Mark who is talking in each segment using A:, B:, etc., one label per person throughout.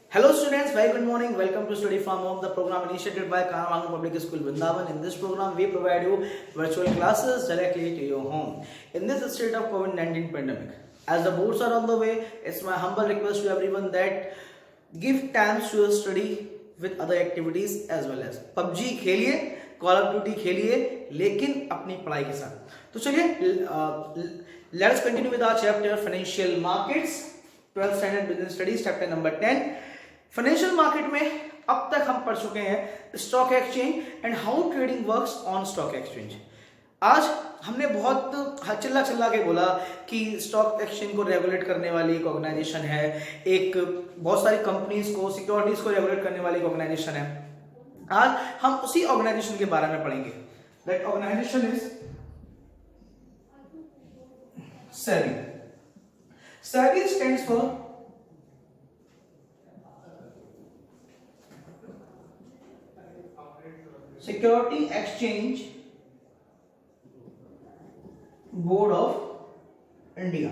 A: Hello students, very good morning. Welcome to Study from Home, the program initiated by Kanavangan Public School Vrindavan. In this program, we provide you virtual classes directly to your home. In this state of COVID-19 pandemic, as the boards are on the way, it's my humble request to everyone that give time to your study with other activities as well as PUBG खेलिए, Call of Duty खेलिए, लेकिन अपनी पढ़ाई के साथ. तो चलिए, let's continue with our chapter Financial Markets, 12th Standard Business Studies, chapter number 10. Financial market में अब तक हम पढ़ चुके हैं stock exchange and how trading works on stock exchange. आज हमने बहुत चिल्ला चिल्ला के बोला कि स्टॉक एक्सचेंज को रेगुलेट करने वाली एक ऑर्गेनाइजेशन है, एक बहुत सारी कंपनीज को सिक्योरिटीज को रेगुलेट करने वाली एक ऑर्गेनाइजेशन है. आज हम उसी ऑर्गेनाइजेशन के बारे में पढ़ेंगे. That organisation is SEBI. SEBI stands for Security Exchange Board of India.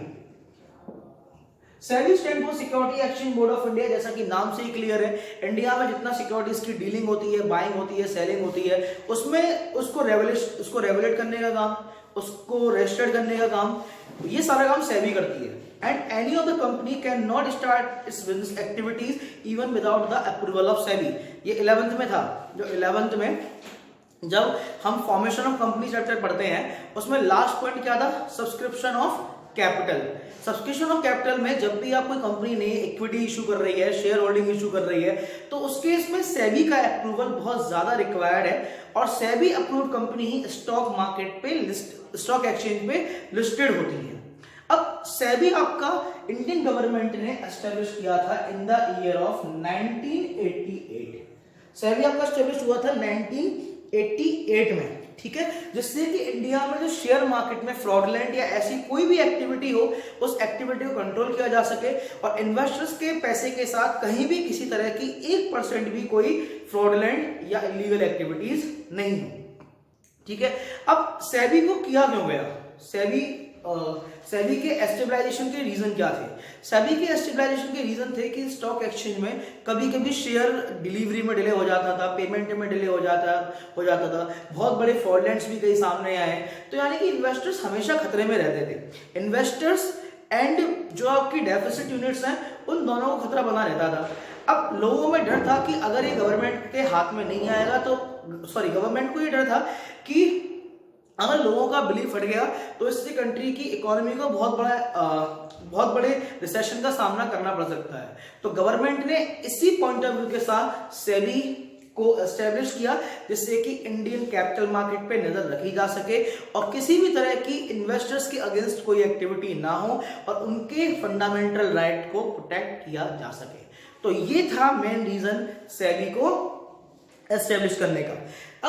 A: SEBI stand for security exchange board of India. जैसा कि नाम से ही क्लियर है, इंडिया में जितना सिक्योरिटीज की डीलिंग होती है, बाइंग होती है, सेलिंग होती है, उसमें उसको रेगुलेट करने का काम, उसको रजिस्टर्ड करने का काम, ये सारा काम सेबी करती है. And any of the company cannot start its business activities even without the approval of SEBI. ये 11th में था, जो 11th में जब हम फॉर्मेशन ऑफ कंपनी चैप्टर पढ़ते हैं उसमें लास्ट पॉइंट क्या था? Subscription of capital. Subscription of capital में जब भी आप कोई कंपनी ने इक्विटी इशू कर रही है, शेयर होल्डिंग इशू कर रही है, तो उस केस में सेबी का अप्रूवल बहुत ज्यादा रिक्वायर्ड है और सेबी अप्रूव्ड कंपनी ही स्टॉक मार्केट पे स्टॉक एक्सचेंज पे लिस्टेड होती है. अब सेबी आपका इंडियन गवर्नमेंट ने एस्टेब्लिश किया था in the year of 1988. SEBI आपका एस्टेब्लिश हुआ था 1988 में, ठीक है, जिससे कि इंडिया में जो शेयर मार्केट में फ्रॉडलेंट या ऐसी कोई भी एक्टिविटी हो, उस एक्टिविटी को कंट्रोल किया जा सके और इन्वेस्टर्स के पैसे के साथ कहीं भी किसी तरह की 1% भी कोई फ्रॉडलेंट या इलीगल एक्टिविटीज नहीं हो. ठीक है. अब सेबी को किया क्यों गया? सेबी के एस्टेब्लाइजेशन के रीजन क्या थे? सेबी के एस्टेब्लाइजेशन के रीजन थे कि स्टॉक एक्सचेंज में कभी कभी शेयर डिलीवरी में डिले हो जाता था, पेमेंट में डिले हो जाता था, बहुत बड़े फ्रॉडलेंट्स भी कई सामने आए. तो यानी कि इन्वेस्टर्स हमेशा खतरे में रहते थे. इन्वेस्टर्स एंड जो आपकी डेफिसिट यूनिट्स हैं उन दोनों को खतरा बना रहता था. अब लोगों में डर था कि अगर ये गवर्नमेंट के हाथ में नहीं आएगा तो गवर्नमेंट को ये डर था कि अगर लोगों का बिलीफ फट गया तो इससे कंट्री की इकोनॉमी को बहुत बड़े रिसेशन का सामना करना पड़ सकता है. तो गवर्नमेंट ने इसी पॉइंट ऑफ व्यू के साथ सेबी को एस्टेब्लिश किया जिससे कि इंडियन कैपिटल मार्केट पे नजर रखी जा सके और किसी भी तरह की इन्वेस्टर्स के अगेंस्ट कोई एक्टिविटी ना हो और उनके फंडामेंटल राइट को प्रोटेक्ट किया जा सके. तो ये था मेन रीजन सेबी को एस्टेब्लिश करने का.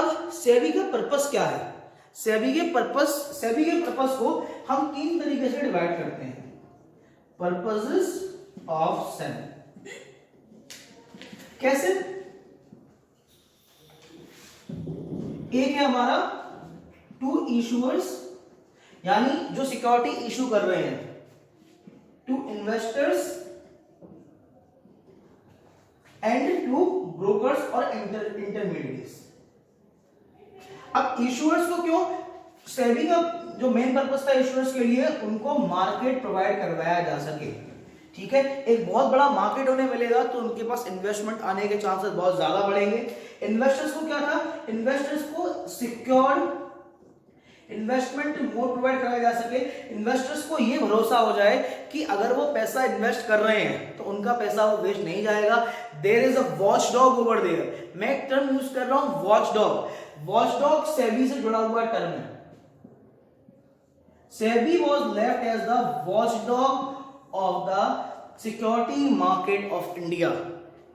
A: अब सेबी का पर्पस क्या है? सेबी के पर्पस को हम 3 तरीके से डिवाइड करते हैं. पर्पसेस ऑफ सेबी कैसे? एक है हमारा टू इशूअर्स, यानी जो सिक्योरिटी इशू कर रहे हैं, to investors and to brokers और इंटरमीडिएट्स. अब इशूअर्स को क्यों? सेबी का जो मेन पर्पस था इशूअर्स के लिए, उनको मार्केट प्रोवाइड करवाया जा सके. ठीक है, एक बहुत बड़ा मार्केट उन्हें मिलेगा तो उनके पास इन्वेस्टमेंट आने के चांसेस बहुत ज्यादा बढ़ेंगे. इन्वेस्टर्स को क्या था? इन्वेस्टर्स को सिक्योर्ड इन्वेस्टमेंट मोड प्रोवाइड कराया जा सके. इन्वेस्टर्स को ये भरोसा हो जाए कि अगर वो पैसा इन्वेस्ट कर रहे हैं तो उनका पैसा वो वेस्ट नहीं जाएगा. There is a watch dog over there. मैं एक टर्म यूज कर रहा हूं, watch dog. Watch dog SEBI से जुड़ा हुआ टर्म है. SEBI was left as the watch dog of the security market of India.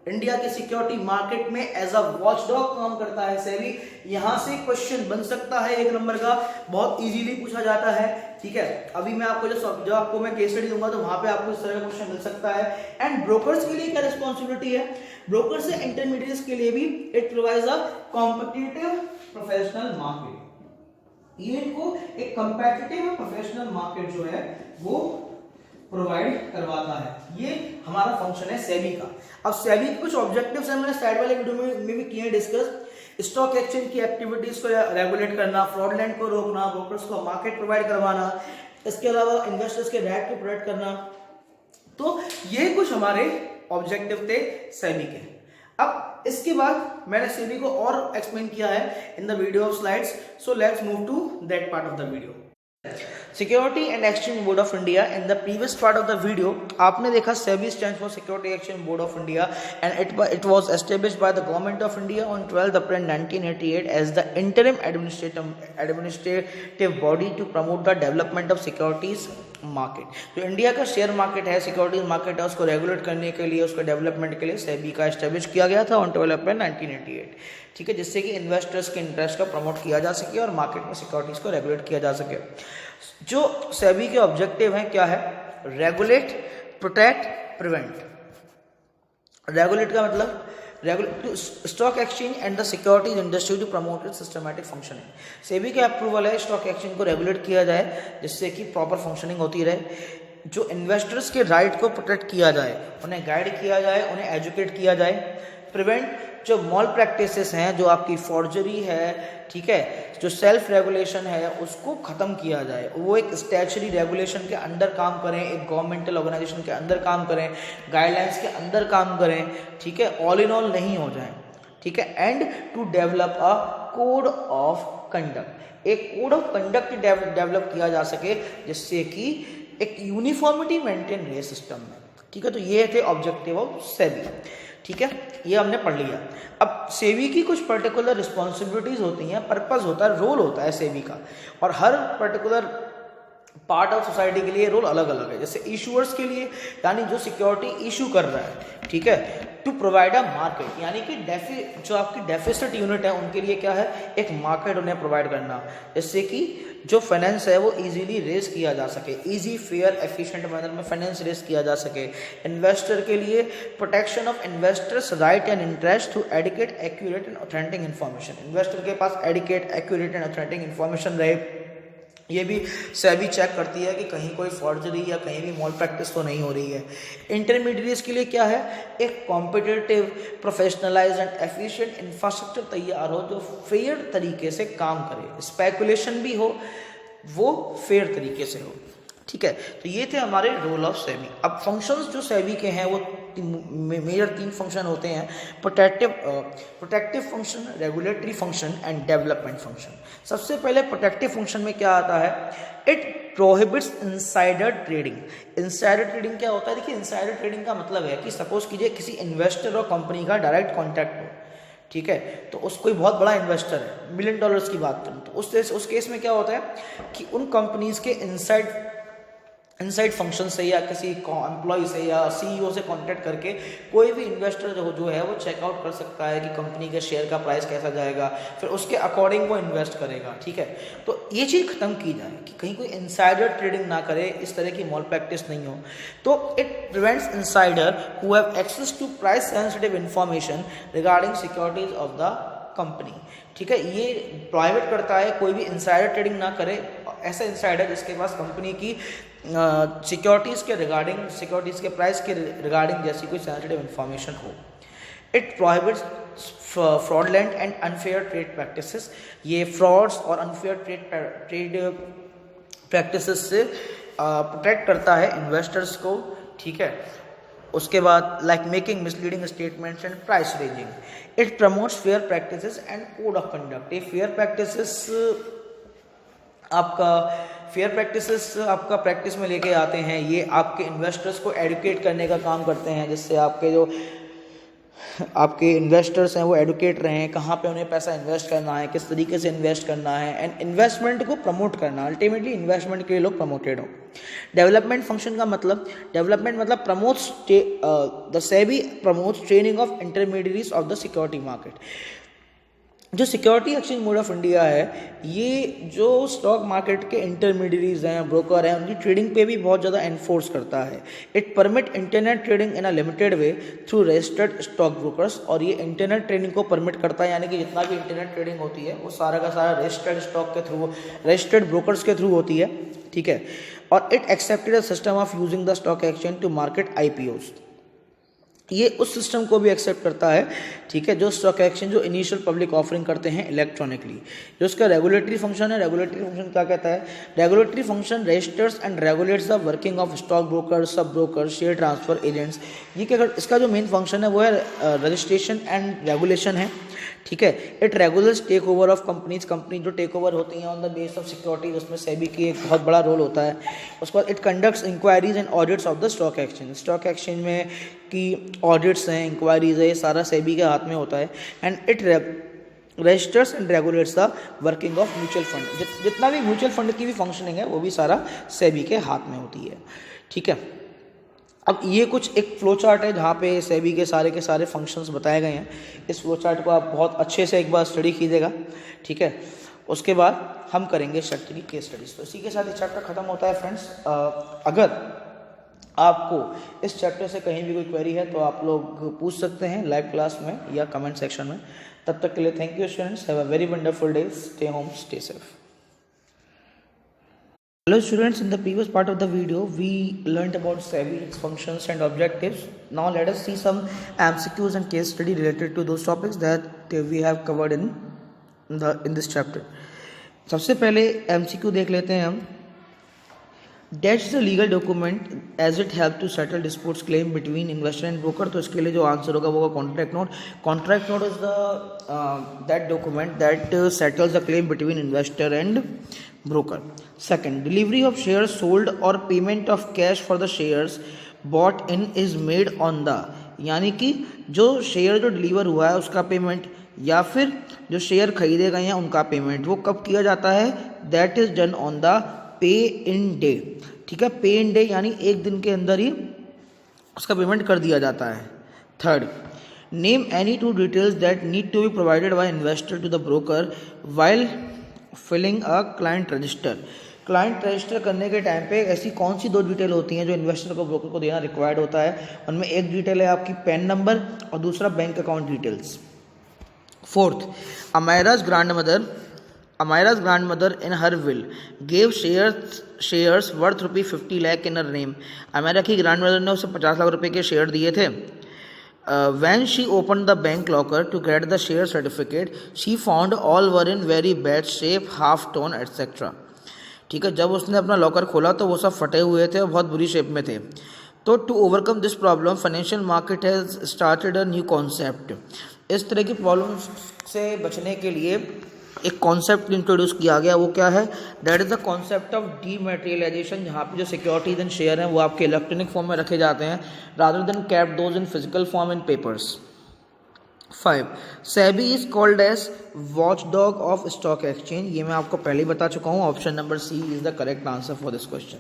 A: India के सिक्योरिटी मार्केट में एज अ वॉच डॉग काम करता है सेबी. यहां से क्वेश्चन बन सकता है 1 नंबर का, बहुत इजीली पूछा जाता है. ठीक है, अभी मैं आपको जब आपको मैं केस स्टडी दूंगा तो वहां पे आपको इस तरह का क्वेश्चन मिल सकता है. एंड ब्रोकर्स के लिए क्या रिस्पॉन्सिबिलिटी है? ब्रोकर्स से इंटरमीडिएट्स के लिए भी it provides a competitive professional market. ये इनको एक कंपेटिटिव प्रोफेशनल मार्केट जो है वो प्रोवाइड करवाता है। ये हमारा फंक्शन है सेबी का। अब सेबी के कुछ ऑब्जेक्टिव्स हैं, मैंने साइड वाले वीडियो में भी किए डिस्कस। स्टॉक एक्सचेंज की एक्टिविटीज को रेगुलेट करना, फ्रॉडलेंड को रोकना, ब्रोकर्स को मार्केट प्रोवाइड करवाना, इसके अलावा इन्वेस्टर्स के राइट को प्रोटेक्ट करना। तो ये कुछ हमारे ऑब्जेक्टिव थे सेबी के। अब इसके बाद मैंने सेबी को और एक्सप्लेन किया है in the video of slides, so let's move to that part of the video. Security and exchange board of India. In the previous part of the video आपने देखा SEBI stands for security exchange board of India and it was established by the government of India on 12 April 1988 as the interim administrative body to promote the development of securities market. जो India का share market है, securities market है, उसको regulate करने के लिए, उसके development के लिए सेबी का एस्टेब्लिश किया गया था ऑन 12 अप्रैल 1988। ठीक है, जिससे कि इन्वेस्टर्स के इंटरेस्ट को प्रमोट किया जा सके और मार्केट में सिक्योरिटीज को रेगुलेट किया जा सके। जो सेबी के ऑब्जेक्टिव हैं क्या है? Regulate, protect, prevent. रेगुलेट का मतलब stock exchange and the securities industry to promote it systematic functioning. SEBI का अप्रूवल है स्टॉक एक्सचेंज को रेगुलेट किया जाए जिससे कि प्रॉपर फंक्शनिंग होती रहे। जो इन्वेस्टर्स के राइट को प्रोटेक्ट किया जाए, उन्हें गाइड किया जाए, उन्हें एजुकेट किया जाए। प्रिवेंट, जो मॉल प्रैक्टिसेस हैं, जो आपकी फॉर्जरी है, ठीक है, जो सेल्फ रेगुलेशन है, उसको ख़त्म किया जाए। वो एक स्टैचुरी रेगुलेशन के अंडर काम करें, एक गवर्नमेंटल ऑर्गेनाइजेशन के अंदर काम करें, गाइडलाइंस के अंदर काम करें, ठीक है, ऑल इन ऑल नहीं हो जाए। ठीक है, and to develop a code of conduct. एक कोड ऑफ कंडक्ट डेवलप किया जा सके जिससे कि एक यूनिफॉर्मिटी मेंटेन रहे सिस्टम में। ठीक है, तो ये थे ऑब्जेक्टिव ऑफ सेबी। ठीक है, ये हमने पढ़ लिया। अब सेबी की कुछ पर्टिकुलर रिस्पॉन्सिबिलिटीज होती हैं, पर्पस होता है, रोल होता है सेबी का, और हर पर्टिकुलर पार्ट ऑफ सोसाइटी के लिए रोल अलग अलग है। जैसे इशूअर्स के लिए, यानी जो सिक्योरिटी इशू कर रहा है, ठीक है, टू प्रोवाइड अ मार्केट, यानी कि जो आपकी डेफिसिट यूनिट है उनके लिए क्या है? एक मार्केट उन्हें प्रोवाइड करना, जिससे कि जो फाइनेंस है वो इजीली रेज किया जा सके, इजी, फेयर, एफिशिएंट मैनर में फाइनेंस रेज किया जा सके। इन्वेस्टर के लिए protection of investors right and interest through adequate, accurate and authentic information. Investor के पास adequate, accurate and authentic information रहे। ये भी सेबी चेक करती है कि कहीं कोई फॉर्जरी या कहीं भी मॉल प्रैक्टिस तो नहीं हो रही है। इंटरमीडिएट्स के लिए क्या है? एक competitive, professionalised and efficient infrastructure तैयार हो जो फेयर तरीके से काम करे, स्पेकुलेशन भी हो, वो फेयर तरीके से हो। ठीक है, तो ये थे हमारे रोल ऑफ सेबी। अब फंक्शंस जो सेबी के हैं वो मेजर 3 फंक्शन होते हैं: protective function, regulatory function and development function. सबसे पहले प्रोटेक्टिव फंक्शन में क्या आता है? It prohibits insider trading. Insider trading क्या होता है? देखिए, इंसाइडर ट्रेडिंग का मतलब है कि सपोज कीजिए किसी इन्वेस्टर और कंपनी का डायरेक्ट कॉन्टैक्ट हो, ठीक है, तो कोई बहुत बड़ा इन्वेस्टर है, $1 मिलियन की बात करूँ तो उस केस में क्या होता है कि उन कंपनीज के इनसाइड फंक्शन से या किसी एम्प्लॉय से या सीईओ से कांटेक्ट करके कोई भी इन्वेस्टर जो है वो चेकआउट कर सकता है कि कंपनी के शेयर का प्राइस कैसा जाएगा, फिर उसके अकॉर्डिंग वो इन्वेस्ट करेगा। ठीक है, तो ये चीज़ खत्म की जाए कि कहीं कोई इंसाइडर ट्रेडिंग ना करे, इस तरह की मॉल प्रैक्टिस नहीं हो। तो it prevents insider who have access to price sensitive information regarding securities of the company. ठीक है, ये प्रोहिबिट करता है कोई भी इंसाइडर ट्रेडिंग ना करे, ऐसा इंसाइडर जिसके पास कंपनी की सिक्योरिटीज़ के रिगार्डिंग, सिक्योरिटीज़ के प्राइस के रिगार्डिंग जैसी कोई सेंसिटिव इंफॉर्मेशन हो। It prohibits fraudulent and unfair trade practices. ये फ्रॉड्स और अनफेयर ट्रेड प्रैक्टिसेस से प्रोटेक्ट करता है इन्वेस्टर्स को। ठीक है, उसके बाद like making misleading statements and price ranging. It promotes fair practices and code of conduct. ये फेयर प्रैक्टिसेस आपका प्रैक्टिस में लेके आते हैं, ये आपके इन्वेस्टर्स को एडुकेट करने का काम करते हैं, जिससे आपके इन्वेस्टर्स हैं वो एडुकेट रहे हैं कहाँ पे उन्हें पैसा इन्वेस्ट करना है, किस तरीके से इन्वेस्ट करना है, एंड इन्वेस्टमेंट को प्रमोट करना। अल्टीमेटली इन्वेस्टमेंट के लिए लोग प्रमोटेड हो। डेवलपमेंट फंक्शन का मतलब, डेवलपमेंट मतलब promotes, the SEBI promotes training of intermediates of the security market. जो security exchange board of India है, ये जो स्टॉक मार्केट के इंटरमीडिएट्स हैं, ब्रोकर हैं, उनकी ट्रेडिंग पे भी बहुत ज़्यादा एनफोर्स करता है। It permit internet trading in a limited way through registered stock brokers. और ये इंटरनेट ट्रेडिंग को परमिट करता है, यानी कि जितना भी इंटरनेट ट्रेडिंग होती है वो सारा का सारा रजिस्टर्ड स्टॉक के थ्रू, रजिस्टर्ड ब्रोकर्स के थ्रू होती है। ठीक है, और it accepted a system of using the stock exchange to market IPOs. ये उस सिस्टम को भी एक्सेप्ट करता है, ठीक है, जो स्टॉक एक्सचेंज जो इनिशियल पब्लिक ऑफरिंग करते हैं इलेक्ट्रॉनिकली। जो उसका रेगुलेटरी फंक्शन है, रेगुलेटरी फंक्शन क्या कहता है? Regulatory function registers and regulates the working of stock broker, sub broker, share transfer agents. ये क्या इसका जो मेन फंक्शन है वो है रजिस्ट्रेशन एंड रेगुलेशन है, ठीक है। It regulates take over of companies, company जो टेक ओवर होती हैं on the base of security, उसमें सेबी की एक बहुत बड़ा रोल होता है। उसके बाद it conducts inquiries and audits of the stock exchange, stock exchange में की ऑडिट्स हैं, इंक्वायरीज है, ये सारा सेबी के हाथ में होता है। And it registers and regulates the working of mutual fund, जितना भी म्यूचुअल फंड की भी फंक्शनिंग है वो भी सारा सेबी के हाथ में होती है, ठीक है। अब ये कुछ एक फ्लो चार्ट है जहाँ पे सेबी के सारे फंक्शंस बताए गए हैं। इस फ्लो चार्ट को आप बहुत अच्छे से एक बार स्टडी कीजिएगा, ठीक है। उसके बाद हम करेंगे चैप्टर की केस स्टडीज। तो इसी के साथ ये चैप्टर खत्म होता है फ्रेंड्स। अगर आपको इस चैप्टर से कहीं भी कोई क्वेरी है तो आप लोग पूछ सकते हैं लाइव क्लास में या कमेंट सेक्शन में। तब तक के लिए thank you students, have a very wonderful day, stay home, stay safe. Hello students, in the previous part of the video we learnt about SEBI, its functions and objectives. Now let us see some MCQs and case study related to those topics that we have covered in this chapter. सबसे पहले MCQ देख लेते हैं हम। Dash is a legal document as it help to settle disputes claim between investor and broker। तो इसके लिए जो आंसर होगा वो होगा contract note. Contract note is the that document that settles the claim between investor and broker। Second, delivery of shares sold or payment of cash for the shares bought in is made on the, यानी कि जो share जो deliver हुआ है उसका payment या फिर जो शेयर खरीदे गए हैं उनका पेमेंट वो कब किया जाता है? That is done on the pay in day, ठीक है। पे इन डे यानी एक दिन के अंदर ही उसका पेमेंट कर दिया जाता है। Third, name any two details that need to be provided by investor to the broker while filling a client register. Client register करने के टाइम पे ऐसी कौन सी दो डिटेल होती हैं जो इन्वेस्टर को ब्रोकर को देना रिक्वायर्ड होता है? उनमें एक डिटेल है आपकी पैन नंबर और दूसरा bank account details. Fourth, Amaira's grandmother in her will gave shares worth ₹50 lakh in her name। Amayra की ग्रैंडमदर ने उसे 50 लाख रुपए के शेयर दिए थे। When she opened the bank locker to get the share certificate, she found all were in very bad shape, half torn, etc। ठीक है, जब उसने अपना लॉकर खोला तो वो सब फटे हुए थे और बहुत बुरी शेप में थे। तो to overcome this problem financial market has started a new concept. इस तरह की प्रॉब्लम से बचने के लिए एक कॉन्सेप्ट इंट्रोड्यूस किया गया, वो क्या है? That is the concept of dematerialisation, जहाँ पे जो सिक्योरिटीज एंड शेयर हैं वो आपके इलेक्ट्रॉनिक फॉर्म में रखे जाते हैं rather than kept those in physical form in papers. 5, SEBI is called as watchdog of stock exchange. ये मैं आपको पहले ही बता चुका हूँ, option number C is the correct answer for this question.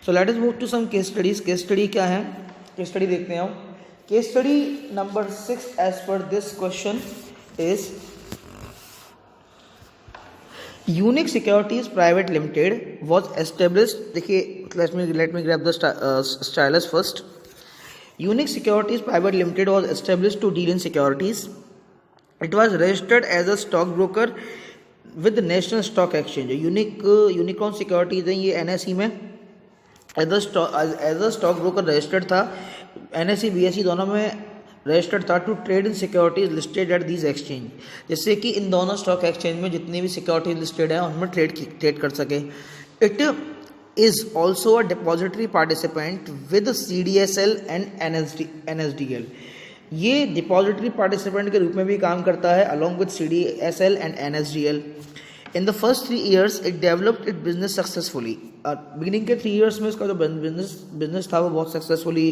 A: So let us move to some case studies. Case study क्या है? केस स्टडी देखते हैं हम। Case study number 6 as per this question is unique securities private limited was established. देखिए, let me grab the stylus first. Unique Securities Private Limited was established to deal in securities. It was registered as a stockbroker with the National Stock Exchange। Unicorn securities हैं ये NSE में as a stock broker registered था। NSE BSE दोनों में registered था to trade in securities listed at these exchange, जिससे कि इन दोनों स्टॉक एक्सचेंज में जितनी भी सिक्योरिटीज लिस्टेड है उनमें ट्रेड कर सके। It is also a depository participant with CDSL and NSDL। ये डिपॉजिटरी पार्टिसिपेंट के रूप में भी काम करता है along with CDSL and NSDL। In the first 3 years it developed its business successfully। Beginning के 3 years में इसका जो बिजनेस था वो बहुत सक्सेसफुली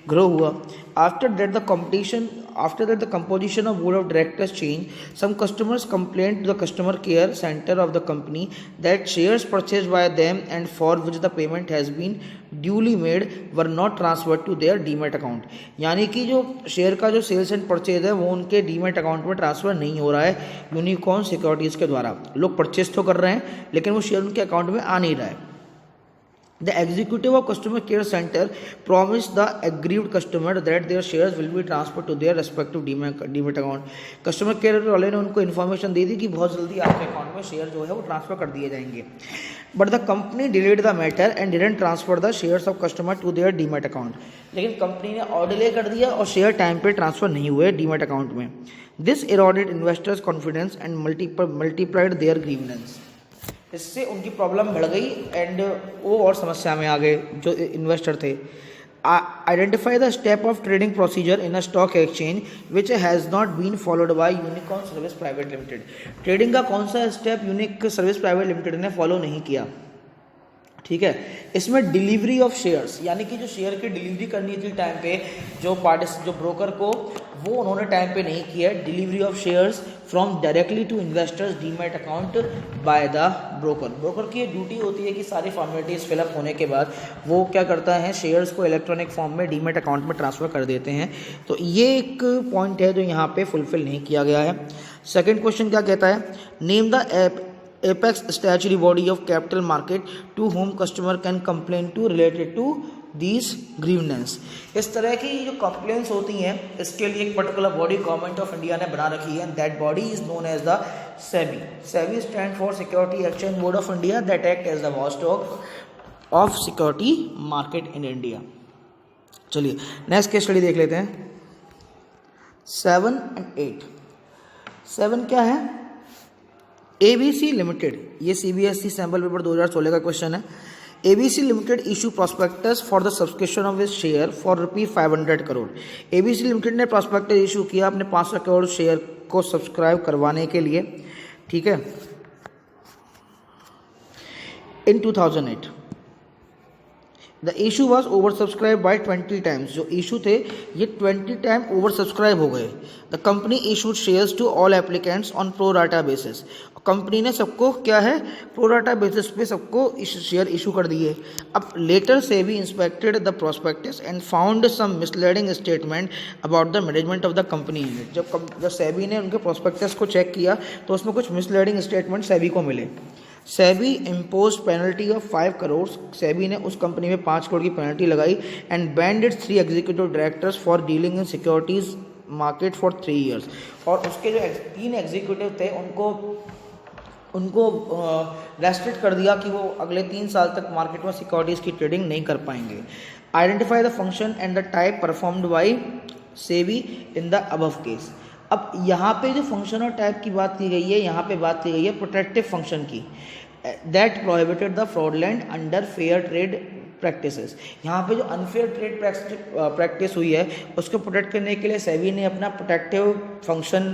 A: ग्रो हुआ। After that the composition of board of directors changed, some customers complained to the customer care center of the company that shares purchased by them and for which the payment has been duly made were not transferred to their demat account. यानी कि जो share का जो sales and purchase है वो उनके demat account में transfer नहीं हो रहा है यूनिकॉर्न सिक्योरिटीज़ के द्वारा। लोग परचेज तो कर रहे हैं लेकिन वो शेयर उनके अकाउंट में आ नहीं रहा है। The executive of customer care center promised the aggrieved customer that their shares will be transferred to their respective demat account. Customer care वाले ने उनको इन्फॉर्मेशन दे दी कि बहुत जल्दी आपके अकाउंट में शेयर जो है वो ट्रांसफर कर दिए जाएंगे, but the company delayed the matter and didn't transfer the shares of customer to their demat account. लेकिन कंपनी ने और डिले कर दिया और शेयर टाइम पे ट्रांसफर नहीं हुए डीमैट अकाउंट में। This eroded investors confidence and multiplied their grievance. इससे उनकी प्रॉब्लम बढ़ गई एंड वो और समस्या में आ गए जो इन्वेस्टर थे। Identify the step of trading procedure in a stock exchange which has not been followed by unicorn service private limited. Trading का कौन सा step unique service private limited ने फॉलो नहीं किया, ठीक है। इसमें डिलीवरी ऑफ शेयर्स, यानी कि जो शेयर की डिलीवरी करनी थी टाइम पे जो ब्रोकर को, वो उन्होंने टाइम पे नहीं किया। Delivery of shares from directly to investors demat account by the broker की ये ड्यूटी होती है कि सारी फॉर्मेलिटीज़ फिलअप होने के बाद वो क्या करता है, शेयर्स को इलेक्ट्रॉनिक फॉर्म में डीमैट अकाउंट में ट्रांसफ़र कर देते हैं। तो ये एक पॉइंट है जो यहाँ पे फुलफिल नहीं किया गया है। सेकेंड क्वेश्चन क्या कहता है, name the apex statutory body of capital market to whom customer can complain to related to these grievance। इस तरह की जो कंप्लेंट्स होती हैं इसके लिए एक particular body government of India ने बना रखी है, that body is known as the SEBI. SEBI stand for security exchange board of India that act as the watchdog of security market in India. चलिए नेक्स्ट केस स्टडी देख लेते हैं, 7 and 8। 7 क्या है, ABC लिमिटेड, ये CBSE सैम्पल पेपर 2016 का question है। ABC limited issue prospectus for the subscription of its share for ₹500 crore. ABC limited ने प्रॉस्पेक्टस इशू किया अपने 500 करोड़ शेयर को सब्सक्राइब करवाने के लिए, ठीक है, in 2008। The issue was over subscribe by 20 times. जो इशू थे ये 20 टाइम ओवर सब्सक्राइब हो गए। The company issued shares to all applicants on pro rata basis. Company ने सबको क्या है, प्रो राटा बेसिस पे सबको शेयर इशू कर दिए। अब लेटर से भी inspected the prospectus and found some misleading statement about the management of the company unit. जब सेबी ने उनके प्रोस्पेक्टस को चेक किया तो उसमें कुछ मिसलीडिंग स्टेटमेंट सेबी को मिले। SEBI impose penalty of 5 crore. SEBI ने उस कंपनी में 5 करोड़ की पेनल्टी लगाई and band it's 3 executive directors for dealing in securities market for 3 years. और उसके जो 3 एग्जीक्यूटिव थे उनको रेस्ट्रिक्ट कर दिया कि वो अगले 3 साल तक मार्केट में सिक्योरिटीज़ की ट्रेडिंग नहीं कर पाएंगे। Identify the function and the type performed by SEBI in the above case. अब यहाँ पे जो फंक्शन और टाइप की बात की गई है, यहाँ पे बात की गई है प्रोटेक्टिव फंक्शन की, that prohibited the fraudulent under fair trade practices. यहाँ पे जो अनफेयर ट्रेड प्रैक्टिस हुई है उसको प्रोटेक्ट करने के लिए सेबी ने अपना प्रोटेक्टिव फंक्शन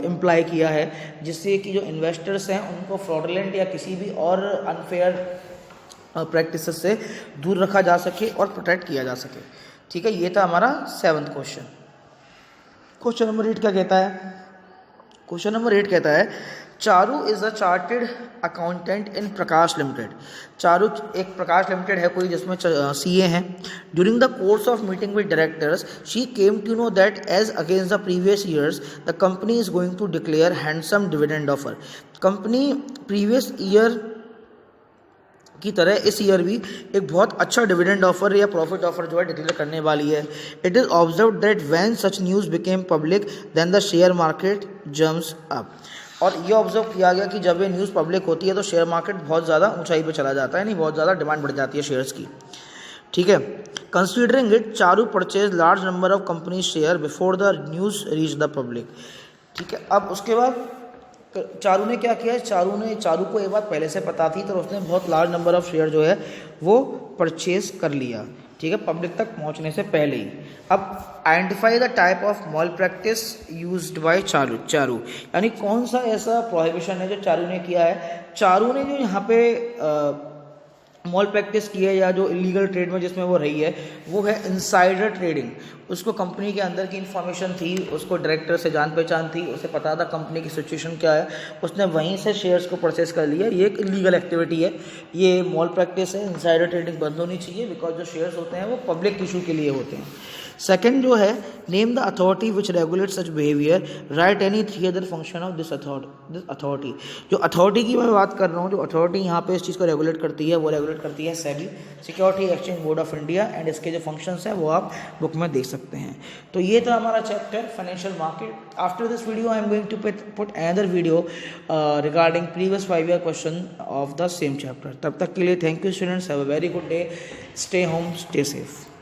A: इम्प्लाई किया है, जिससे कि जो इन्वेस्टर्स हैं उनको फ्रॉडलेंट या किसी भी और अनफेयर प्रैक्टिसेस से दूर रखा जा सके और प्रोटेक्ट किया जा सके, ठीक है। ये था हमारा 7th क्वेश्चन। क्वेश्चन नंबर 8 क्या कहता है, क्वेश्चन नंबर 8 कहता है Charu is a chartered accountant in Prakash limited. Charu एक प्रकाश लिमिटेड है कोई जिसमें CA हैं। During the course of meeting with directors she came to know that as against the previous years the company is going to declare handsome dividend offer. Company previous year की तरह इस year भी एक बहुत अच्छा dividend offer या profit offer जो है डिक्लेयर करने वाली है। It is observed that when such news became public then the share market jumps up. और ये ऑब्जर्व किया गया कि जब ये न्यूज़ पब्लिक होती है तो शेयर मार्केट बहुत ज़्यादा ऊंचाई पे चला जाता है, नहीं बहुत ज़्यादा डिमांड बढ़ जाती है शेयर्स की, ठीक है। Considering it Charu purchase large number of company share before the news reach the public, ठीक है। अब उसके बाद चारू ने क्या किया, चारू को ये बात पहले से पता थी तो उसने बहुत लार्ज नंबर ऑफ शेयर जो है वो परचेज कर लिया, ठीक है, पब्लिक तक पहुंचने से पहले ही। अब identify the type of mall practice used by Charu, यानी कौन सा ऐसा प्रोहिबिशन है जो चारू ने किया है। चारू ने जो यहाँ पे मॉल प्रैक्टिस की है या जो इलीगल ट्रेड में जिसमें वो रही है वो है इनसाइडर ट्रेडिंग। उसको कंपनी के अंदर की इन्फॉर्मेशन थी, उसको डायरेक्टर से जान पहचान थी, उसे पता था कंपनी की सिचुएशन क्या है, उसने वहीं से शेयर्स को परचेस कर लिया। ये एक इलीगल एक्टिविटी है, ये मॉल प्रैक्टिस है। इनसाइडर ट्रेडिंग बंद होनी चाहिए बिकॉज जो शेयर्स होते हैं वो पब्लिक इशू के लिए होते हैं। सेकेंड जो है name the authority which regulate such behaviour, right any 3 other function of this authority. जो अथॉरिटी की मैं बात कर रहा हूँ, जो अथॉरिटी यहाँ पे इस चीज़ को रेगुलेट करती है वो रेगुलेट रेगुलेट करती है SEBI, security exchange board of India, and इसके जो फंक्शंस हैं वो आप बुक में देख सकते हैं। तो ये था हमारा chapter financial market. After this video I am going to put another video regarding previous 5 year question of the same chapter. तब तक के लिए thank you students, have a very good day, stay home, stay safe.